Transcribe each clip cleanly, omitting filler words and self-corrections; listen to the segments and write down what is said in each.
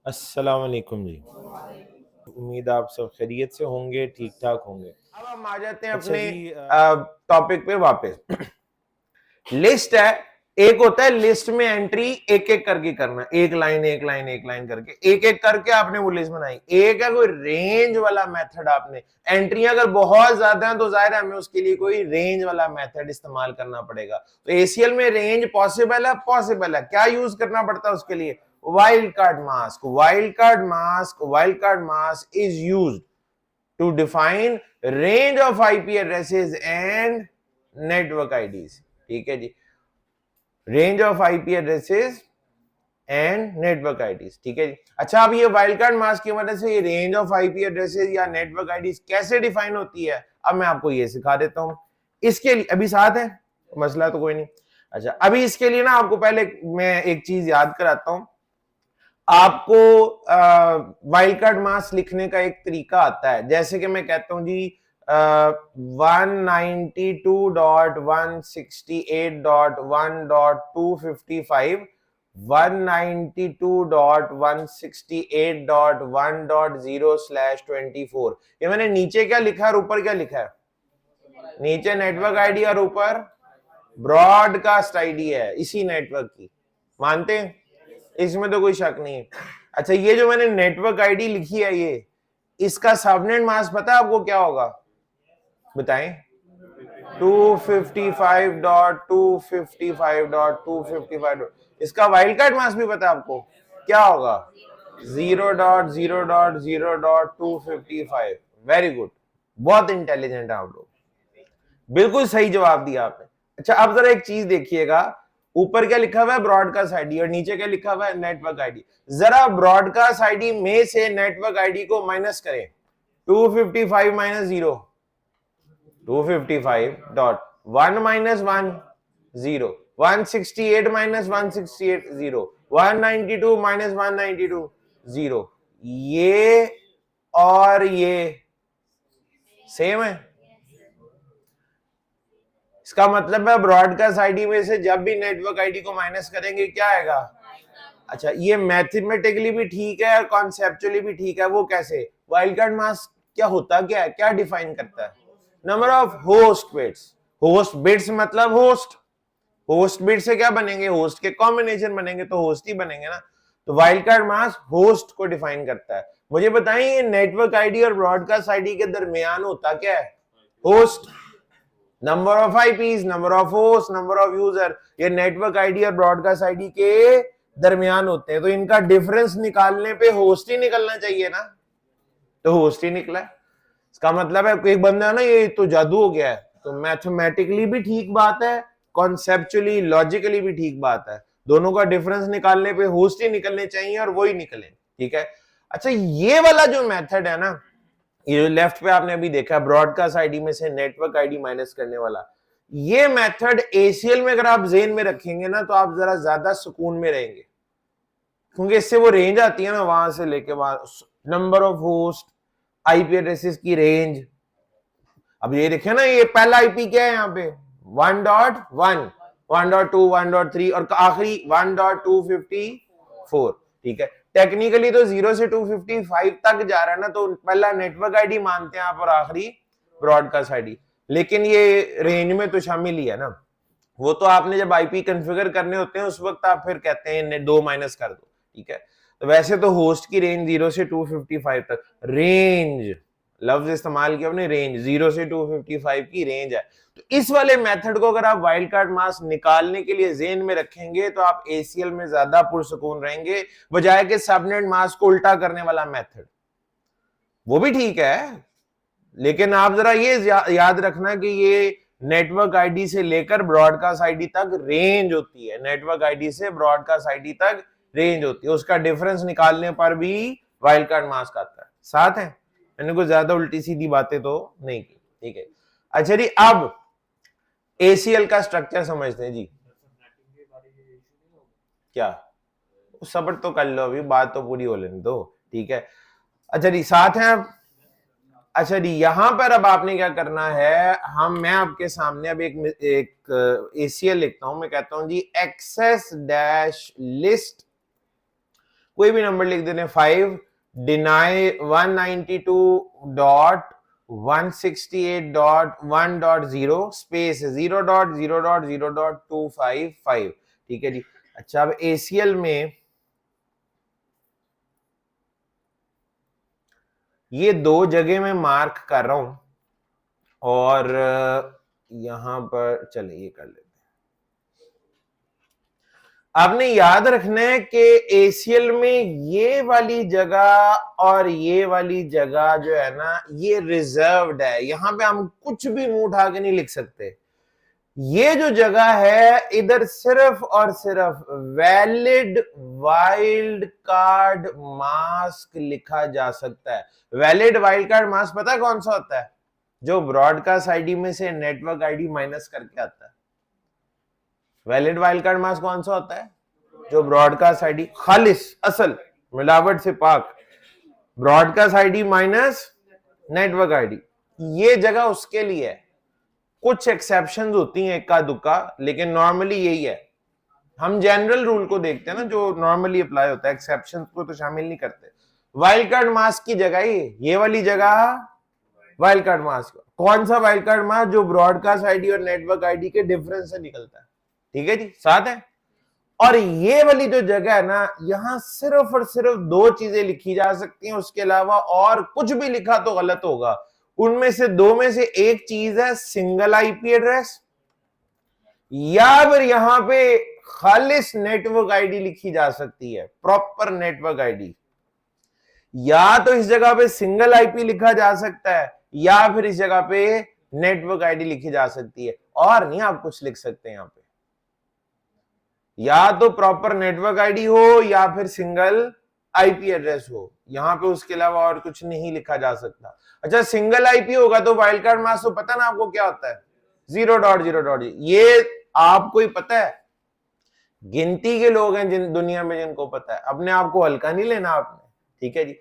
अस्सलाम वालेकुम जी। उम्मीद आप सब खैरियत से होंगे, ठीक ठाक होंगे। अब हम आ जाते हैं अच्छा अपने जी। टॉपिक पे वापस। लिस्ट है, एक होता है लिस्ट में एंट्री एक एक करके करना, एक लाइन एक लाइन एक लाइन करके एक एक करके आपने वो लिस्ट बनाई। एक है कोई रेंज वाला मेथड, आपने एंट्री अगर बहुत ज्यादा है तो जाहिर है हमें उसके लिए कोई रेंज वाला मेथड इस्तेमाल करना पड़ेगा। तो एसीएल में रेंज पॉसिबल है, पॉसिबल है। क्या यूज करना पड़ता है उसके लिए? Wild card mask. Wild card mask is used to define range of IP addresses and network IDs। ठीक है जी, range of IP addresses and network IDs. ठीक है जी। अच्छा, अब ये वाइल्ड कार्ड मास्क की मदद से ये रेंज ऑफ आईपी एड्रेसेस या नेटवर्क आईडीज कैसे डिफाइन होती है, अब मैं आपको ये सिखा देता हूं। इसके लिए अभी साथ है, मसला तो कोई नहीं। अच्छा, अभी इसके लिए ना आपको पहले मैं एक चीज याद कराता हूं। आपको वाइल्ड कार्ड मास्क लिखने का एक तरीका आता है। जैसे कि मैं कहता हूं जी 192.168.1.255, 192.168.1.0/24। ये मैंने नीचे क्या लिखा है और ऊपर क्या लिखा है? नीचे नेटवर्क आईडी और ऊपर ब्रॉडकास्ट आईडी है इसी नेटवर्क की। मानते हैं? इसमें तो कोई शक नहीं है। अच्छा, ये जो मैंने नेटवर्क आईडी लिखी है, ये इसका सबनेट मास्क पता है आपको क्या होगा? बताएं। 255.255.255। इसका वाइल्ड कार्ड मास्क भी पता है आपको क्या होगा? 0.0.0.255। वेरी गुड, बहुत इंटेलिजेंट है आप लोग, बिल्कुल सही जवाब दिया आपने। अच्छा, अब जरा एक चीज देखिएगा, ऊपर क्या लिखा हुआ है? ब्रॉडकास्ट आईडी, और नीचे क्या लिखा हुआ है? Network ID. जरा ब्रॉडकास्ट आईडी में से नेटवर्क आईडी को माइनस करें। 255 माइनस 0, 255.1 माइनस 1, 0। 168 माइनस 168, 0। 192 माइनस 192, 0। ये और ये सेम है। इसका मतलब है ब्रॉडकास्ट आईडी में से जब भी नेटवर्क आईडी को माइनस करेंगे क्या आएगा? अच्छा, ये मैथमेटिकली भी ठीक है और कॉन्सेप्चुअली भी ठीक है। वो कैसे? वाइल्ड कार्ड मास्क क्या होता, क्या है, क्या डिफाइन करता है? Number of host bits. Host bits मतलब होस्ट, होस्ट बिट से क्या बनेंगे? होस्ट के कॉम्बिनेशन बनेंगे, तो होस्ट ही बनेंगे ना। तो वाइल्ड कार्ड मास्क होस्ट को डिफाइन करता है। मुझे बताएं, ये नेटवर्क आईडी और ब्रॉडकास्ट आईडी के दरमियान होता क्या है? Host. Number of IPs, number of host, number of user, ये नेटवर्क आईडी और ब्रॉडकास्ट आईडी के दरमियान होते हैं। तो इनका डिफरेंस निकालने पे होस्ट ही निकलना चाहिए ना, तो होस्ट ही निकला। इसका मतलब है एक बंदा है ना, ये तो जादू हो गया है। तो मैथमेटिकली भी ठीक बात है, कॉन्सेप्चुअली लॉजिकली भी ठीक बात है। दोनों का डिफरेंस निकालने पे होस्ट ही निकलने चाहिए और वो ही निकले। ठीक है। अच्छा, ये वाला जो मेथड है ना, ये लेफ्ट पे आपने अभी देखा ब्रॉडकास्ट आईडी में से नेटवर्क आईडी माइनस करने वाला, ये मेथड एसीएल में अगर आप जेन में रखेंगे ना तो आप जरा ज्यादा सुकून में रहेंगे, क्योंकि इससे वो रेंज आती है ना, वहां से लेके वहां number of host, IP addresses की रेंज। अब ये देखिए ना, ये पहला आईपी क्या है यहाँ पे? 1.1, 1.2, 1.3 और आखिरी 1.254। ठीक है। टेक्निकली तो 0 से 255 तक जा रहा है ना, तो पहला नेटवर्क आईडी मानते हैं आप और आखिरी ब्रॉडकास्ट आईडी। लेकिन ये रेंज में तो शामिल ही है ना। वो तो आपने जब आईपी कॉन्फ़िगर करने होते हैं उस वक्त आप फिर कहते हैं 2 माइनस कर दो। ठीक है। तो वैसे तो होस्ट की रेंज 0 से 255 तक, रेंज लफ्ज इस्तेमाल किया अपने, रेंज 0 से 255 की रेंज है। तो इस वाले मेथड को अगर आप वाइल्ड कार्ड मास्क निकालने के लिए जेन में रखेंगे तो आप एसीएल में ज्यादा पुरसुकून रहेंगे, बजाय के सबनेट मास्क को उल्टा करने वाला मेथड। वो भी ठीक है, लेकिन आप जरा ये याद रखना कि ये नेटवर्क आईडी से लेकर ब्रॉडकास्ट आईडी तक रेंज होती है। नेटवर्क आईडी से ब्रॉडकास्ट आईडी तक रेंज होती है, उसका डिफरेंस निकालने पर भी वाइल्ड कार्ड मास्क आता है। साथ है, मैंने कुछ ज्यादा उल्टी सीधी बातें तो नहीं की। ठीक है। अच्छा जी, अब एसीएल का स्ट्रक्चर समझते हैं जी। क्या सब्र तो कर लो, अभी बात तो पूरी हो लेने दो। ठीक है। अच्छा जी, साथ है। अच्छा जी, यहां पर अब आपने क्या करना है, मैं आपके सामने अब एक एसीएल लिखता हूं। मैं कहता हूं जी एक्सेस डैश लिस्ट कोई भी नंबर लिख देते हैं 5 डिनाई 192.168.1.0 स्पेस 0.0.0.255 ठीक है जी। अच्छा अब ACL में ये दो जगह मैं मार्क कर रहा हूं और यहां पर चले ये कर लेते हैं। आपने याद रखना है कि ACL में ये वाली जगह और ये वाली जगह जो है ना ये रिजर्व्ड है, यहां पे हम कुछ भी मुंह उठा के नहीं लिख सकते। ये जो जगह है इधर सिर्फ और सिर्फ वैलिड वाइल्ड कार्ड मास्क लिखा जा सकता है। वैलिड वाइल्ड कार्ड मास्क पता है कौन सा होता है? जो ब्रॉडकास्ट आईडी में से नेटवर्क आईडी माइनस करके आता है। वैलिड वाइल्ड कार्ड मास्क कौन सा होता है? जो ब्रॉडकास्ट आईडी खालिस असल मिलावट से पाक broadcast ID minus network ID, ये जगह उसके लिए है। कुछ एक्सेप्शंस होती हैं इक्का दुक्का, लेकिन नॉर्मली यही है। हम जनरल रूल को देखते हैं ना जो नॉर्मली अप्लाई होता है, एक्सेप्शंस को तो शामिल नहीं करते। वाइल्ड कार्ड मास्क की जगह ये वाली जगह वाइल्ड कार्ड मास्क। कौन सा वाइल्ड कार्ड मास्क? जो ब्रॉडकास्ट आईडी और नेटवर्क आईडी के डिफरेंस से निकलता है। ठीक है जी, साथ है। और ये वाली जो जगह है ना, यहां सिर्फ और सिर्फ दो चीजें लिखी जा सकती हैं, उसके अलावा और कुछ भी लिखा तो गलत होगा। उनमें से दो में से एक चीज है सिंगल आईपी एड्रेस, या फिर यहां पे खालिस नेटवर्क आईडी लिखी जा सकती है, प्रॉपर नेटवर्क आईडी। या तो इस जगह पे सिंगल आईपी लिखा जा सकता है या फिर इस जगह पे नेटवर्क आईडी लिखी जा सकती है, और नहीं आप कुछ लिख सकते हैं यहां पे। या तो प्रॉपर नेटवर्क आईडी हो या फिर सिंगल आईपी एड्रेस हो, यहां पे उसके अलावा और कुछ नहीं लिखा जा सकता। अच्छा सिंगल आईपी होगा तो वाइल्ड कार्ड मास्क तो पता ना आपको क्या होता है? 0.0. ये आपको ही पता है, गिनती के लोग हैं जिन दुनिया में जिनको पता है। अपने आप को हल्का नहीं लेना आपने, ठीक है जी,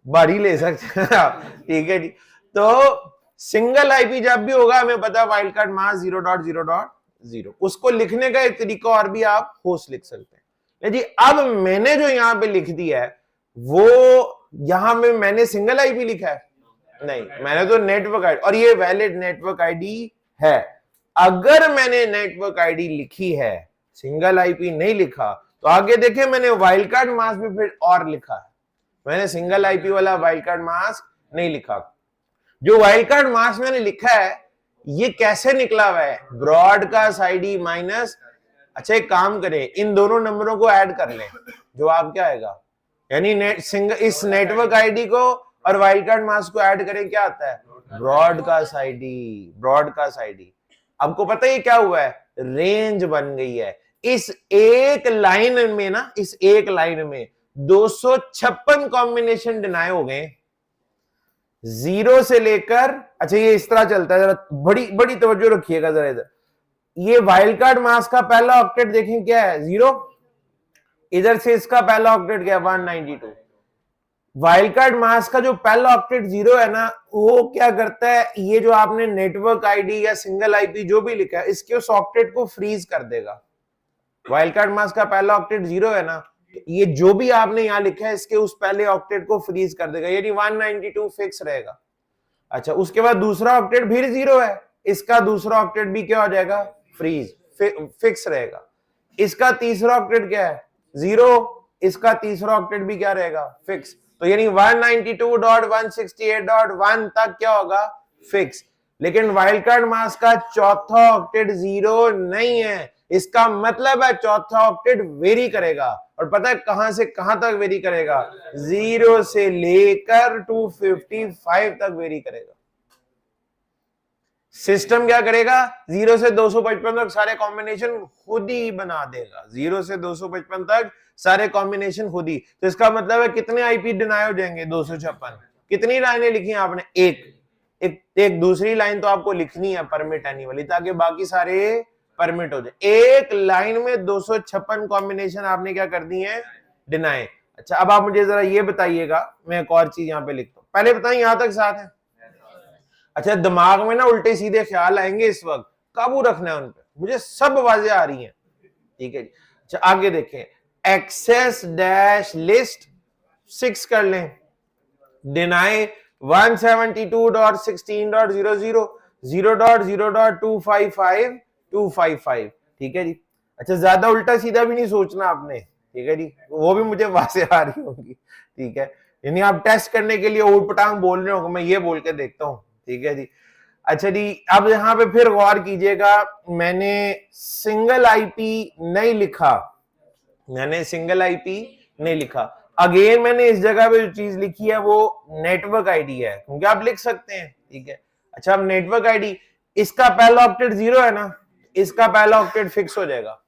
भारी ले सकते हैं आप, ठीक है जी। तो सिंगल आईपी जब भी होगा हमें पता है वाइल्ड कार्ड मास्क 0.0.0। उसको लिखने का एक तरीका और भी आप होस्ट लिख सकते हैं जी। अब मैंने जो यहां पे लिख दिया है वो यहां में मैंने सिंगल आईपी लिखा है? नहीं, मैंने तो नेटवर्क आईडी, और ये वैलिड नेटवर्क आईडी है। अगर मैंने नेटवर्क आईडी लिखी है, सिंगल आईपी नहीं लिखा, तो आगे देखें मैंने वाइल्ड कार्ड मास्क भी फिर और लिखा है। मैंने सिंगल आईपी वाला वाइल्ड कार्ड मास्क नहीं लिखा। जो वाइल्ड कार्ड मास्क मैंने लिखा है ये कैसे निकला हुआ है? Broadcast ID minus. अच्छा एक काम करें, इन दोनों नंबरों को ऐड कर लें, जवाब क्या आएगा? यानी इस नेटवर्क आईडी को और वाइल्ड कार्ड मास्क को ऐड करें, क्या आता है? Broadcast ID. ब्रॉडकास्ट आईडी आपको पता है क्या हुआ है? रेंज बन गई है। इस एक लाइन में ना, इस एक लाइन में 256 कॉम्बिनेशन डिनाई हो गए, जीरो से लेकर। अच्छा ये इस तरह चलता है, जरा बड़ी बड़ी तवज्जो रखिएगा जरा इधर। ये वाइल्ड कार्ड मास्क का पहला ऑक्टेट देखें क्या है? 0। इधर से इसका पहला ऑक्टेट क्या है? 192। वाइल्ड कार्ड मास्क का जो पहला ऑक्टेट 0 है ना, वो क्या करता है, ये जो आपने नेटवर्क आईडी या सिंगल आईपी जो भी लिखा है, इसके उस ऑक्टेट को फ्रीज कर देगा। वाइल्ड कार्ड मास्क का पहला ऑक्टेट 0 है ना, ये जो भी आपने यहां लिखा है इसके उस पहले ऑक्टेट को फ्रीज कर देगा, यानी 192 फिक्स रहेगा। अच्छा उसके बाद दूसरा ऑक्टेट फिर 0 है, इसका दूसरा ऑक्टेट भी क्या हो जाएगा? फ्रीज, फिक्स रहेगा। इसका तीसरा ऑक्टेट क्या है? 0, इसका तीसरा ऑक्टेट भी क्या रहेगा? फिक्स। तो यानी 192.168.1 तक क्या होगा? फिक्स। लेकिन वाइल्ड कार्ड मास्क का चौथा ऑक्टेट 0 नहीं है, इसका मतलब है चौथा ऑक्टेट वेरी करेगा। और पता है कहां से कहां तक वेरी करेगा? 0 से लेकर 255 तक वेरी करेगा। सिस्टम क्या करेगा? 0 से 255 तक सारे कॉम्बिनेशन खुद ही बना देगा। 0 से 255 तक सारे कॉम्बिनेशन खुद ही। तो इसका मतलब है कितने आईपी डिनाई हो जाएंगे? 256। कितनी लाइनें लिखी हैं आपने? एक दूसरी लाइन तो आपको लिखनी है परमिट आने वाली, ताकि बाकी सारे परमिट हो जाए। एक लाइन में 256 कॉम्बिनेशन आपने क्या कर दी है? डिनाई। अच्छा अब आप मुझे जरा ये बताइएगा, मैं एक और चीज यहां पे लिखता हूं, पहले बताइए यहां तक साथ है? अच्छा दिमाग में ना उल्टे सीधे ख्याल आएंगे इस वक्त, काबू रखना है उन पे, मुझे सब आवाजें आ रही हैं, ठीक है जी। अच्छा आगे देखें, एक्सेस डैश लिस्ट 6 कर लें, डिनाई 172.16.00 0.0.255 ठीक है जी। अच्छा, ज्यादा उल्टा सीधा भी नहीं सोचना आपने, ठीक है जी, वो भी मुझे वासे आ रही होंगी, ठीक है, यानी आप टेस्ट करने के लिए ऊटपटांग बोल रहे हो, मैं ये बोल के देखता हूं, ठीक है जी। अच्छा जी, अब यहां पे फिर गौर कीजिएगा, मैंने सिंगल आईपी नहीं लिखा, मैंने सिंगल आईपी नहीं लिखा, अगेन मैंने इस जगह पे जो चीज लिखी है वो नेटवर्क आईडी है, क्योंकि आप लिख सकते हैं, ठीक है। अच्छा, अब नेटवर्क आईडी, इसका पहला ऑक्टेट 0 है ना, इसका पहला ऑक्टेट फिक्स हो जाएगा,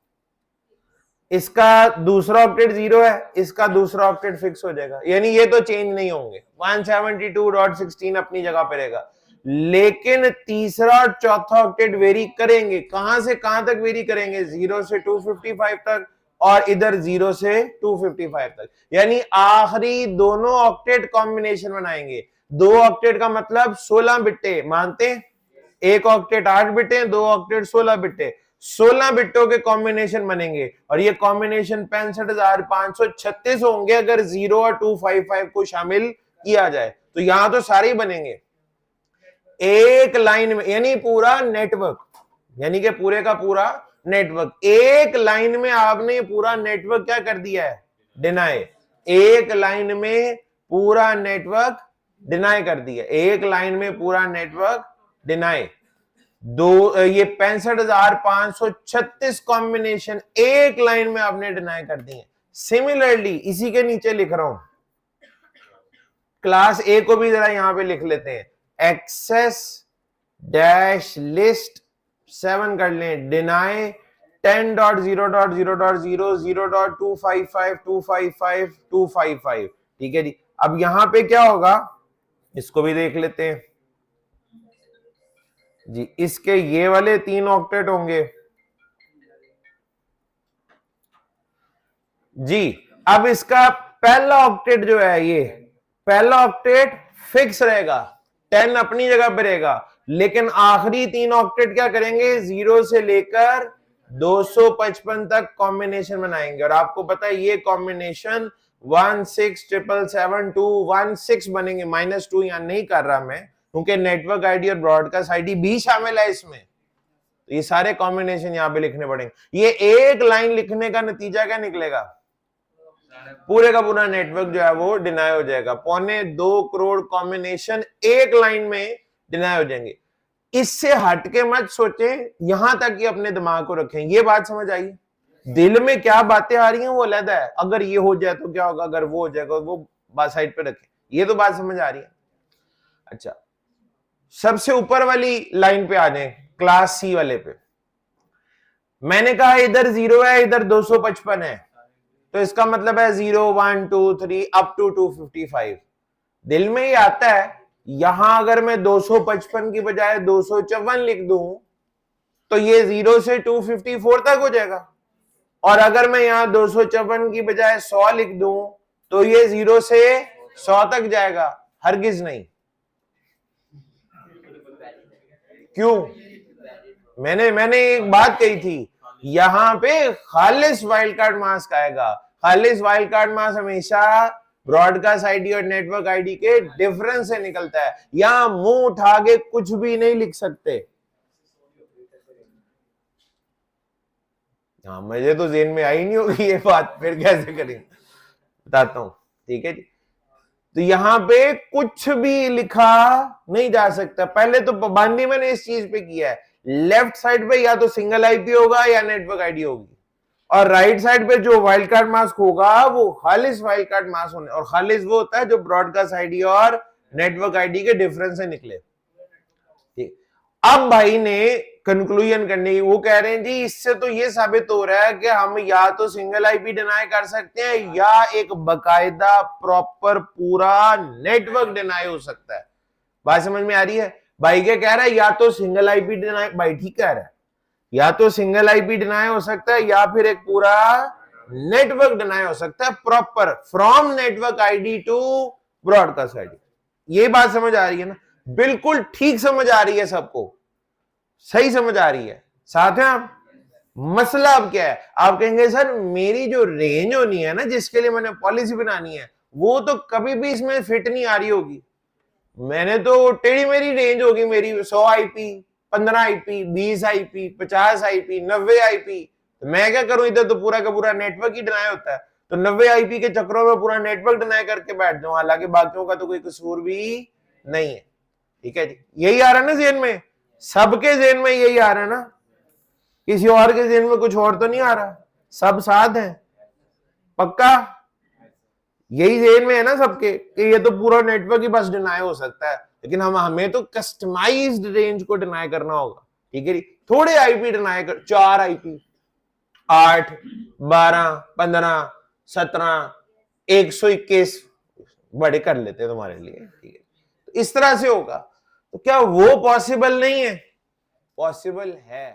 इसका दूसरा ऑक्टेट 0 है, इसका दूसरा ऑक्टेट फिक्स हो जाएगा, यानी ये तो चेंज नहीं होंगे, 172.16 अपनी जगह पे रहेगा, लेकिन तीसरा और चौथा ऑक्टेट वेरी करेंगे, कहां से कहां तक वेरी करेंगे, 0 से 255 तक, और इधर 0 से 255 तक, यानी आखिरी दोनों ऑक्टेट कॉम्बिनेशन बनाएंगे। 2 ऑक्टेट का मतलब 16 बिट्टे, मानते हैं? एक ऑक्टेट 8 बिट्टे, 2 ऑक्टेट 16 बिट्टे, 16 बिट्टों के कॉम्बिनेशन बनेंगे, और ये कॉम्बिनेशन 65,536 होंगे अगर 0 और 255 को शामिल किया जाए, तो यहां तो सारे ही बनेंगे एक लाइन में, यानी पूरा नेटवर्क, यानी कि पूरे का पूरा नेटवर्क, एक लाइन में आपने पूरा नेटवर्क क्या कर दिया है, डिनाई, एक लाइन में पूरा नेटवर्क डिनाई कर दिया, एक लाइन में पूरा नेटवर्क डिनाई, ये 65,536 कॉम्बिनेशन एक लाइन में आपने डिनाई कर दिए। सिमिलरली इसी के नीचे लिख रहा हूं, क्लास ए को भी जरा यहां पे लिख लेते हैं, एक्सेस डैश लिस्ट 7 कर लें, डिनाई 10.0.0.0 ठीक है जी। अब यहां पे क्या होगा, इसको भी देख लेते हैं जी, इसके ये वाले 3 ऑक्टेट होंगे जी। अब इसका पहला ऑक्टेट जो है, ये पहला ऑक्टेट फिक्स रहेगा, 10 अपनी जगह पे रहेगा, लेकिन आखिरी 3 ऑक्टेट क्या करेंगे, 0 से लेकर 255 तक कॉम्बिनेशन बनाएंगे, और आपको पता है ये कॉम्बिनेशन 16 बनेंगे, -2 यहां नहीं कर रहा मैं, क्योंकि नेटवर्क आईडी और ब्रॉडकास्ट आईडी भी शामिल है इसमें, तो ये सारे कॉम्बिनेशन यहां पे लिखने पड़ेंगे। ये एक लाइन लिखने का नतीजा क्या निकलेगा, पूरे का पूरा नेटवर्क जो है वो डिनाई हो जाएगा, 2.25 करोड़ कॉम्बिनेशन एक लाइन में डिनाई हो जाएंगे। इससे हटके मत सोचें, यहां तक कि अपने दिमाग को रखें, ये बात समझ आई, दिल में क्या बातें आ रही हैं वो अलग है, अगर ये हो जाए तो क्या होगा, अगर वो हो जाएगा, वो बात साइड पे रखें, ये तो बात समझ आ रही है। अच्छा, सबसे ऊपर वाली लाइन पे आ जाए, क्लास सी वाले पे, मैंने कहा इधर 0 है, इधर 255 है, तो इसका मतलब है 0 1 2 3 अप टू 255। दिल में ही आता है, यहां अगर मैं 255 की बजाय 254 लिख दूं तो ये 0 से 254 तक हो जाएगा, और अगर मैं यहां 254 की बजाय 100 लिख दूं तो ये 0 से 100 तक जाएगा, हरगिज नहीं। क्यों? मैंने एक बात कही थी, यहां पे खालिस वाइल्ड कार्ड मास्क आएगा, खालिस वाइल्ड कार्ड मास्क हमेशा ब्रॉडकास्ट आईडी और नेटवर्क आईडी के डिफरेंस से निकलता है, यहां मुंह उठा के कुछ भी नहीं लिख सकते। हाँ, मुझे तो जेन में आई नहीं होगी ये बात, फिर कैसे करेंगे, बताता हूं, ठीक है जी। तो यहां पे कुछ भी लिखा नहीं जा सकता, पहले तो पाबंदी मैंने इस चीज पे किया है, लेफ्ट साइड पे या तो सिंगल आईपी होगा या नेटवर्क आईडी होगी, और राइट साइड पे जो वाइल्ड कार्ड मास्क होगा वो खालिस वाइल्ड कार्ड मास्क होने, और खालिस वो होता है जो ब्रॉडकास्ट आईडी और नेटवर्क आईडी के डिफरेंस से निकले। ठीक, अब भाई ने कंक्लूजन करने की, वो कह रहे हैं जी इससे तो ये साबित हो रहा है कि हम या तो सिंगल आईपी डिनाई कर सकते हैं या एक बकायदा प्रॉपर पूरा नेटवर्क डिनाई हो सकता है। बात समझ में आ रही है? भाई क्या कह रहा है, या तो सिंगल आईपी डिनाई, भाई ठीक कह रहा है, या तो सिंगल आईपी डिनाई हो सकता है या फिर एक पूरा नेटवर्क डिनाई हो सकता है, proper from network ID to broadcast ID. ये बात समझ आ रही है ना? बिल्कुल ठीक समझ आ रही है, सबको सही समझ आ रही है, साथ हैं आप? मसला अब क्या है, आप कहेंगे सर मेरी जो रेंज होनी है ना जिसके लिए मैंने पॉलिसी बनानी है वो तो कभी भी इसमें फिट नहीं आ रही होगी। मैंने तो टेढ़ी मेरी रेंज होगी, मेरी 100 IP, 15 IP, 20 IP, 50 IP, 90 IP. तो मैं क्या करूं, इधर तो पूरा का पूरा नेटवर्क ही डिनाई होता है। तो 90 आईपी के चक्रों में पूरा नेटवर्क डिनाई करके बैठ जाऊं, हालांकि बाकियों का तो कोई कसूर भी नहीं है। ठीक है जी, यही आ रहा है ना जेहन में, सबके जेहन में यही आ रहा है ना, किसी और के जेहन में कुछ और तो नहीं आ रहा, सब साथ है पक्का, यही जेहन में है ना सबके कि ये तो पूरा नेटवर्क ही बस डिनाई हो सकता है, लेकिन हमें तो कस्टमाइज्ड रेंज को डिनाई करना होगा। ठीक है जी, थोड़े आईपी डिनाई कर, 4 आईपी, 8, 12, 15, 17, 121 बड़े कर लेते हैं तुम्हारे लिए। ठीक है, तो इस तरह से होगा। तो क्या वो पॉसिबल नहीं है? पॉसिबल है।